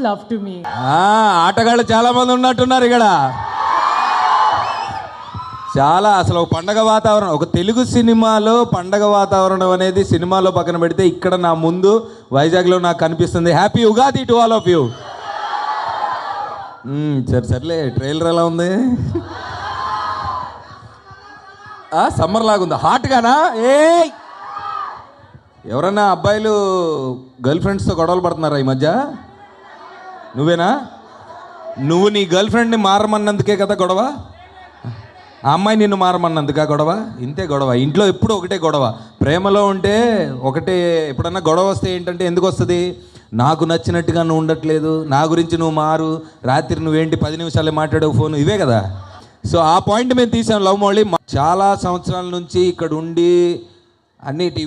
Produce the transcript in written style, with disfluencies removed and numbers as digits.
love to me. ఆటగాళ్ళు చాలా మంది ఉన్నట్టున్నారు ఇక్కడ. చాలా అసలు ఒక పండగ వాతావరణం, ఒక తెలుగు సినిమాలో పండగ వాతావరణం అనేది సినిమాలో పక్కన పెడితే ఇక్కడ నా ముందు వైజాగ్లో నాకు కనిపిస్తుంది. Happy Ugadi to all of you. సర్లే, ట్రైలర్ ఎలా ఉంది? సమ్మర్ లాగుందా? హాట్గానా? ఎవరన్నా అబ్బాయిలు గర్ల్ ఫ్రెండ్స్తో గొడవలు పడుతున్నారా ఈ మధ్య? నువ్వేనా? నువ్వు నీ గర్ల్ ఫ్రెండ్ని మారమన్నందుకే కదా గొడవ? ఆ అమ్మాయి నిన్ను మారమన్నందుకా గొడవ? ఇంతే గొడవ. ఇంట్లో ఎప్పుడు ఒకటే గొడవ. ప్రేమలో ఉంటే ఒకటే. ఎప్పుడన్నా గొడవ వస్తే ఏంటంటే ఎందుకు వస్తుంది? నాకు నచ్చినట్టుగా నువ్వు ఉండట్లేదు, నా గురించి నువ్వు మారు, రాత్రి నువ్వేంటి 10 నిమిషాలే మాట్లాడవు ఫోను, ఇవే కదా. సో ఆ పాయింట్ మేము తీసాం లవ్ మౌళి. చాలా సంవత్సరాల నుంచి ఇక్కడ ఉండి అన్ని టీవీ